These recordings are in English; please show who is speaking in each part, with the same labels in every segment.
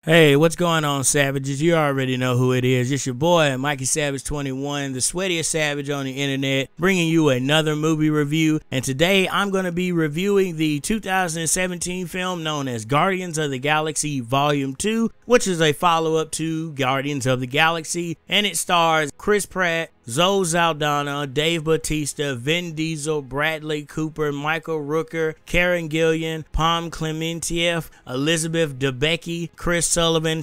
Speaker 1: Hey, what's going on, Savages? You already know who it is. It's your boy, Mikey Savage 21, the sweatiest savage on the internet, bringing you another movie review. And today I'm going to be reviewing the 2017 film known as Guardians of the Galaxy Volume 2, which is a follow-up to Guardians of the Galaxy, and it stars Chris Pratt, Zoe Saldana, Dave Bautista, Vin Diesel, Bradley Cooper, Michael Rooker, Karen Gillan, Klementieff, Elizabeth Debicki, Chris Sullivan,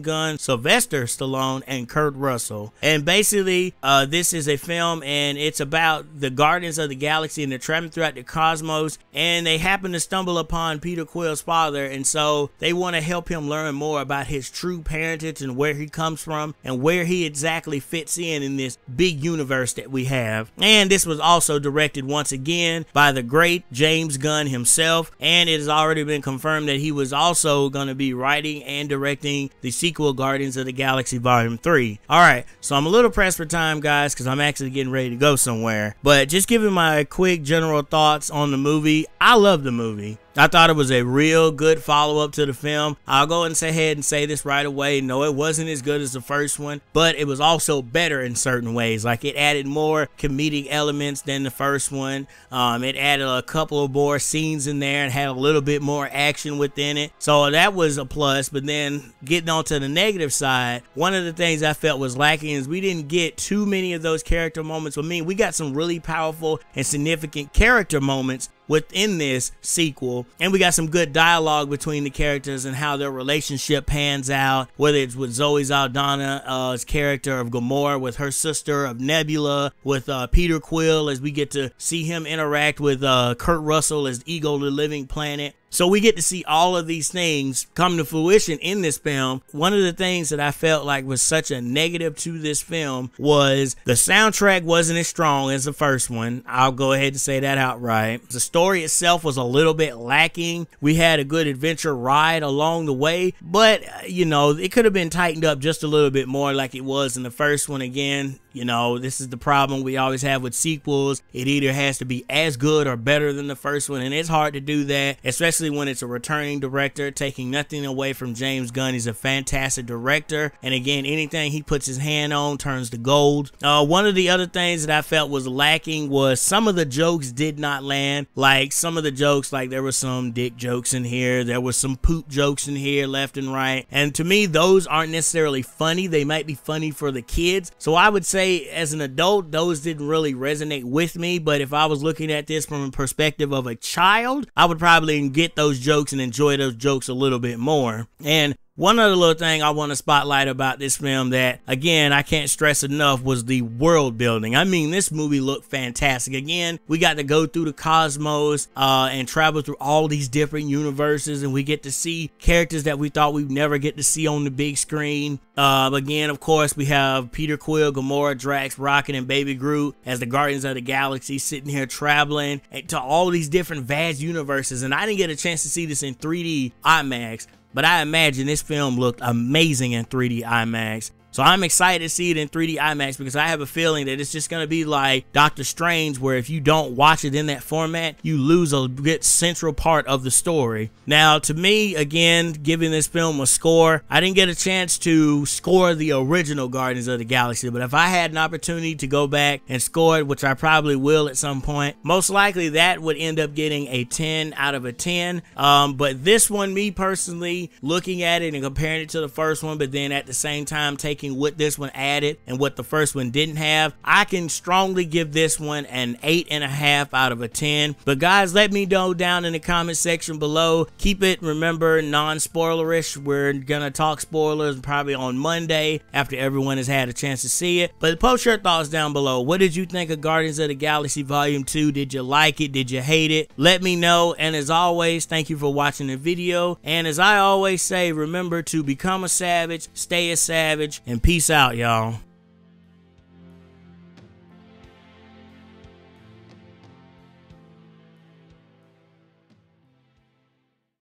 Speaker 1: Gunn, Sylvester Stallone, and Kurt Russell. And basically, this is a film, and it's about the Guardians of the Galaxy, and they're traveling throughout the cosmos, and they happen to stumble upon Peter Quill's father, and so they want to help him learn more about his true parentage and where he comes from and where he exactly fits in this big universe that we have. And this was also directed once again by the great James Gunn himself, and it has already been confirmed that he was also going to be writing and directing the sequel Guardians of the Galaxy Volume 3. Alright, so I'm a little pressed for time, guys, because I'm actually getting ready to go somewhere, but just giving my quick general thoughts on the movie. I love the movie. I thought it was a real good follow-up to the film. I'll go ahead and say this right away. No, it wasn't as good as the first one, but it was also better in certain ways. Like, it added more comedic elements than the first one. It added a couple of more scenes in there and had a little bit more action within it. So that was a plus. But then getting on to the negative side, one of the things I felt was lacking is we didn't get too many of those character moments. I mean, we got some really powerful and significant character moments within this sequel, and we got some good dialogue between the characters and how their relationship pans out, whether it's with Zoe Saldana's character of Gamora, with her sister of Nebula, with Peter Quill, as we get to see him interact with Kurt Russell as Ego the Living Planet. So we get to see all of these things come to fruition in this film. One of the things that I felt like was such a negative to this film was the soundtrack wasn't as strong as the first one. I'll go ahead and say that outright. The story itself was a little bit lacking. We had a good adventure ride along the way, but you know, it could have been tightened up just a little bit more like it was in the first one. Again, you know, this is the problem we always have with sequels. It either has to be as good or better than the first one, and it's hard to do that, especially when it's a returning director. Taking nothing away from James Gunn, he's a fantastic director, and again, anything he puts his hand on turns to gold. One of the other things that I felt was lacking was some of the jokes did not land. Like, some of the jokes, like there were some dick jokes in here, there was some poop jokes in here left and right, and to me those aren't necessarily funny. They might be funny for the kids, so I would say as an adult those didn't really resonate with me. But if I was looking at this from a perspective of a child, I would probably get those jokes and enjoy those jokes a little bit more. And one other little thing I want to spotlight about this film that, again, I can't stress enough was the world building. I mean, this movie looked fantastic. Again, we got to go through the cosmos and travel through all these different universes, and we get to see characters that we thought we'd never get to see on the big screen. Again, of course, we have Peter Quill, Gamora, Drax, Rocket, and Baby Groot as the Guardians of the Galaxy sitting here traveling to all these different vast universes, and I didn't get a chance to see this in 3D IMAX. But I imagine this film looked amazing in 3D IMAX. So I'm excited to see it in 3D IMAX because I have a feeling that it's just going to be like Doctor Strange, where if you don't watch it in that format, you lose a good central part of the story. Now, to me, again, giving this film a score, I didn't get a chance to score the original Guardians of the Galaxy, but if I had an opportunity to go back and score it, which I probably will at some point, most likely that would end up getting a 10 out of a 10. But this one, me personally, looking at it and comparing it to the first one, but then at the same time taking what this one added and what the first one didn't have, I can strongly give this one an 8.5 out of a 10. But guys, let me know down in the comment section below. Keep it, remember, non-spoilerish. We're gonna talk spoilers probably on Monday after everyone has had a chance to see it. But post your thoughts down below. What did you think of Guardians of the Galaxy Volume 2? Did you like it? Did you hate it? Let me know. And as always, thank you for watching the video. And as I always say, remember to become a savage, stay a savage, and peace out, y'all.